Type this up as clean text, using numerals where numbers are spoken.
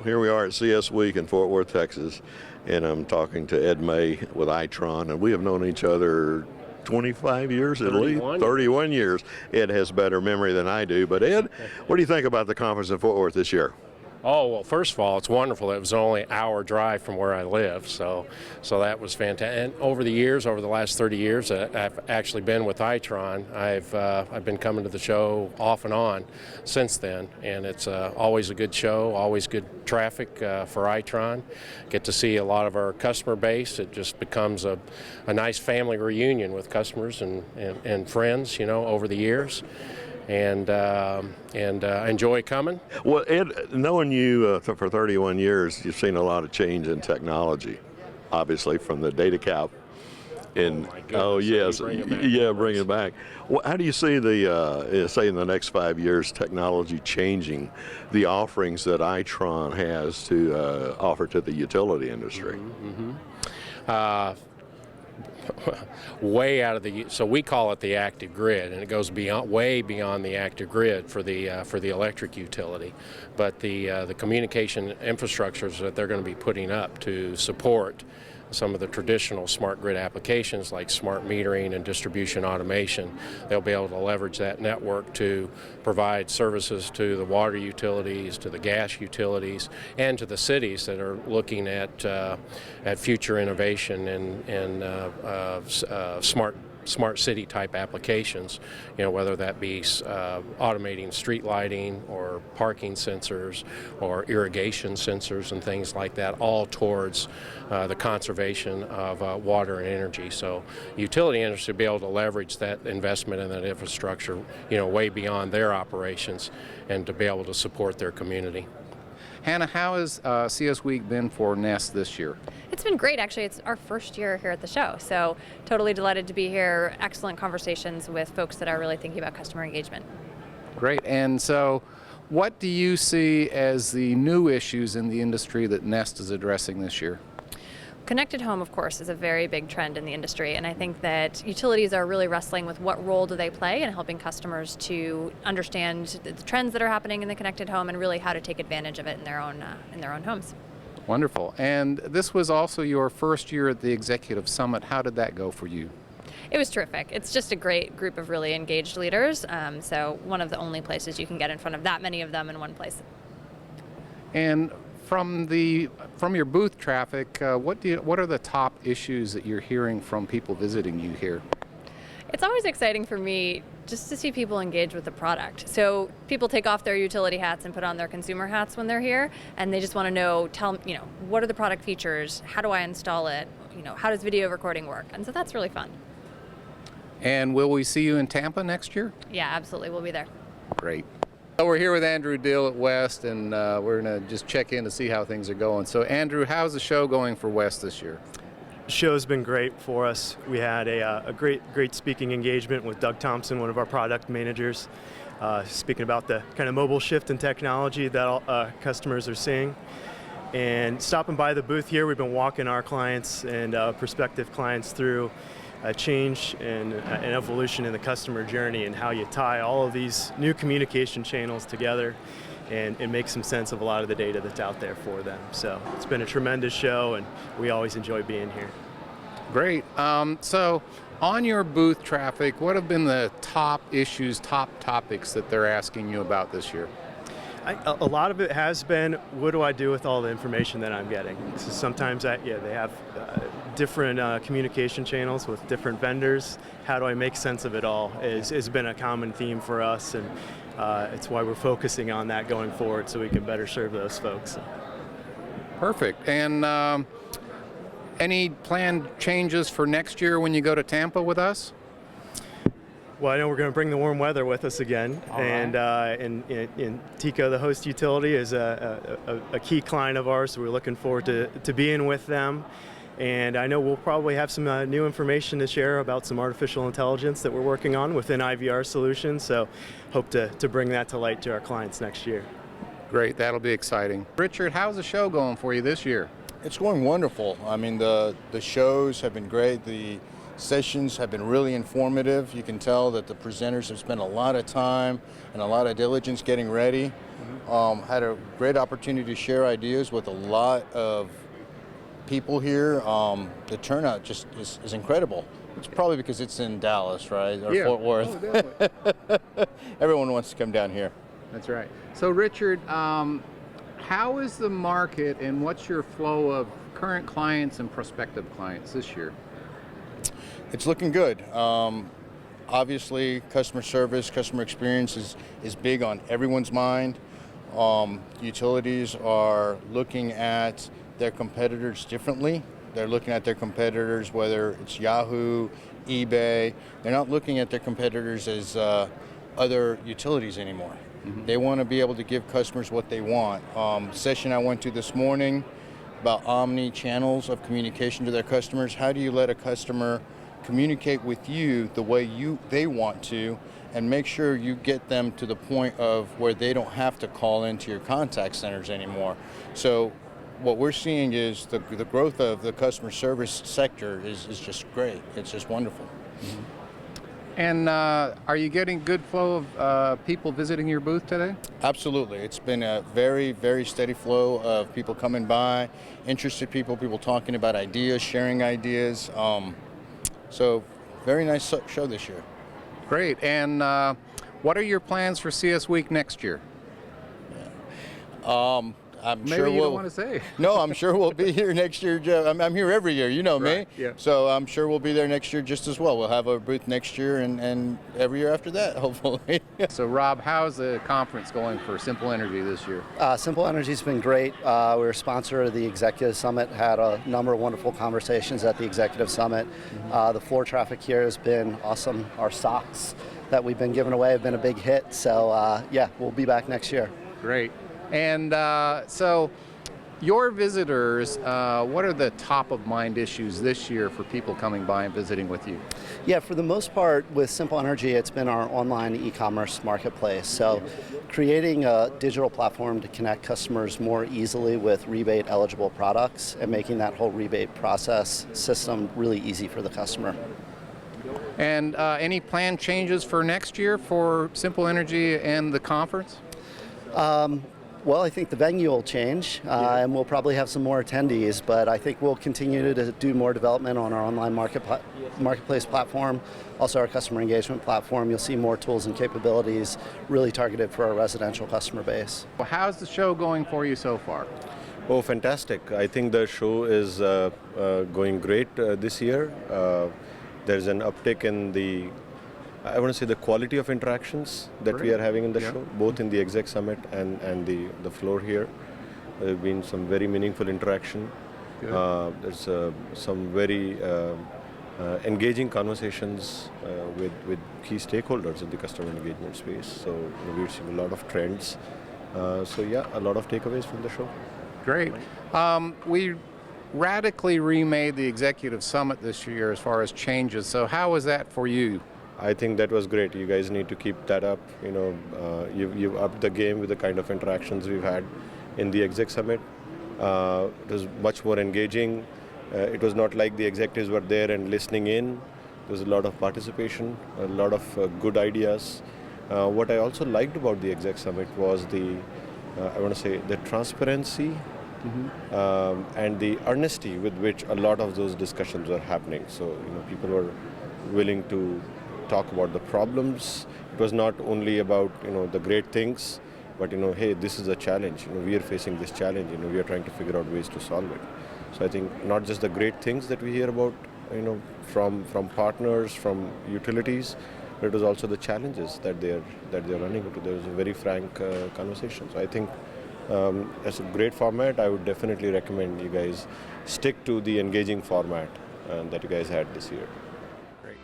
here we are at CS Week in Fort Worth, Texas, and I'm talking to Ed May with Itron, and we have known each other 25 years at least, 31 years. Ed has better memory than I do, but Ed, what do you think about the conference in Fort Worth this year? Oh, well, first of all, it's wonderful. It was only an hour drive from where I live, so that was fantastic. And over the last 30 years, I've actually been with Itron. I've been coming to the show off and on since then, and it's always a good show, always good traffic for Itron. Get to see a lot of our customer base. It just becomes a nice family reunion with customers and friends, over the years. And enjoy coming. Well, Ed, knowing you for 31 years, you've seen a lot of change in technology, obviously from the data cap. And bring it back. Well, how do you see say in the next 5 years, technology changing the offerings that Itron has to offer to the utility industry? Way out of so we call it the active grid, and it goes way beyond the active grid for the electric utility. But the communication infrastructures that they're going to be putting up to support some of the traditional smart grid applications like smart metering and distribution automation, they'll be able to leverage that network to provide services to the water utilities, to the gas utilities, and to the cities that are looking at future innovation and smart city type applications, whether that be automating street lighting or parking sensors or irrigation sensors and things like that, all towards the conservation of water and energy. So utility industry will be able to leverage that investment in that infrastructure, way beyond their operations, and to be able to support their community. Hannah, how has CS Week been for Nest this year? It's been great, actually. It's our first year here at the show, so totally delighted to be here. Excellent conversations with folks that are really thinking about customer engagement. Great. And so what do you see as the new issues in the industry that Nest is addressing this year? Connected home, of course, is a very big trend in the industry, and I think that utilities are really wrestling with what role do they play in helping customers to understand the trends that are happening in the connected home and really how to take advantage of it in their own homes. Wonderful. And this was also your first year at the Executive Summit. How did that go for you? It was terrific. It's just a great group of really engaged leaders, so one of the only places you can get in front of that many of them in one place. And from your booth traffic, what are the top issues that you're hearing from people visiting you here? It's always exciting for me just to see people engage with the product. So people take off their utility hats and put on their consumer hats when they're here, and they just want to know, what are the product features? How do I install it? How does video recording work? And so that's really fun. And will we see you in Tampa next year? Yeah, absolutely. We'll be there. Great. So we're here with Andrew Dill at West, and we're going to just check in to see how things are going. So Andrew, how's the show going for West this year? The show's been great for us. We had a great speaking engagement with Doug Thompson, one of our product managers, speaking about the kind of mobile shift in technology that all, customers are seeing. And stopping by the booth here, we've been walking our clients and prospective clients through a change and an evolution in the customer journey and how you tie all of these new communication channels together and make some sense of a lot of the data that's out there for them. So it's been a tremendous show, and we always enjoy being here. Great. So on your booth traffic, what have been the top issues, top topics that they're asking you about this year? A lot of it has been, what do I do with all the information that I'm getting? So sometimes they have different communication channels with different vendors. How do I make sense of it all has been a common theme for us, and it's why we're focusing on that going forward so we can better serve those folks. Perfect. And any planned changes for next year when you go to Tampa with us? Well, I know we're going to bring the warm weather with us again, and TECO, the host utility, is a key client of ours, so we're looking forward to being with them. And I know we'll probably have some new information to share about some artificial intelligence that we're working on within IVR solutions, so hope to bring that to light to our clients next year. Great, that'll be exciting. Richard, how's the show going for you this year? It's going wonderful. I mean, the shows have been great. The Sessions have been really informative. You can tell that the presenters have spent a lot of time and a lot of diligence getting ready. Had a great opportunity to share ideas with a lot of people here. The turnout just is incredible. It's probably because it's in Dallas, right? Or Fort Worth. Oh, definitely. Everyone wants to come down here. That's right. So Richard, how is the market and what's your flow of current clients and prospective clients this year? It's looking good. Obviously, customer service, customer experience is big on everyone's mind. Utilities are looking at their competitors differently. They're looking at their competitors, whether it's Yahoo, eBay. They're not looking at their competitors as other utilities anymore. They want to be able to give customers what they want. Session I went to this morning about omni-channels of communication to their customers. How do you let a customer communicate with you the way they want to, and make sure you get them to the point of where they don't have to call into your contact centers anymore. So what we're seeing is the growth of the customer service sector is just great. It's just wonderful. And are you getting good flow of people visiting your booth today? Absolutely. It's been a very, very steady flow of people coming by, interested people talking about ideas, sharing ideas. So very nice show this year. Great. And what are your plans for CS Week next year? I'm Maybe sure you we'll, don't want to say. No, I'm sure we'll be here next year. I'm here every year, you know Right, me. yeah. So I'm sure we'll be there next year just as well. We'll have a booth next year and every year after that, hopefully. So Rob, how's the conference going for Simple Energy this year? Simple Energy's been great. We're a sponsor of the Executive Summit, had a number of wonderful conversations at the Executive Summit. The floor traffic here has been awesome. Our socks that we've been giving away have been a big hit. So yeah, we'll be back next year. Great. And so your visitors, what are the top of mind issues this year for people coming by and visiting with you? Yeah, for the most part with Simple Energy, it's been our online e-commerce marketplace. So creating a digital platform to connect customers more easily with rebate eligible products and making that whole rebate process system really easy for the customer. And any planned changes for next year for Simple Energy and the conference? Well, I think the venue will change, and we'll probably have some more attendees, but I think we'll continue to do more development on our online marketplace platform, also our customer engagement platform. You'll see more tools and capabilities really targeted for our residential customer base. Well, how's the show going for you so far? Oh, fantastic. I think the show is going great this year. There's an uptick in I want to say the quality of interactions that we are having in the show, both in the Exec Summit and the floor here. There have been some very meaningful interaction. There's some very engaging conversations with key stakeholders in the customer engagement space. So we've seen a lot of trends. So yeah, a lot of takeaways from the show. Great. We radically remade the Executive Summit this year as far as changes. So how was that for you? I think that was great. You guys need to keep that up. You know, you've upped the game with the kind of interactions we've had in the Exec Summit. It was much more engaging. It was not like the executives were there and listening in. There was a lot of participation, a lot of good ideas. What I also liked about the Exec Summit was I want to say, the transparency and the earnesty with which a lot of those discussions were happening. So, you know, people were willing to talk about the problems. It was not only about, you know, the great things, but, you know, hey, this is a challenge. You know, we are facing this challenge. You know, we are trying to figure out ways to solve it. So I think not just the great things that we hear about, you know, from partners, from utilities, but it was also the challenges that they're running into. There was a very frank conversation. So I think it's a great format. I would definitely recommend you guys stick to the engaging format that you guys had this year. Great.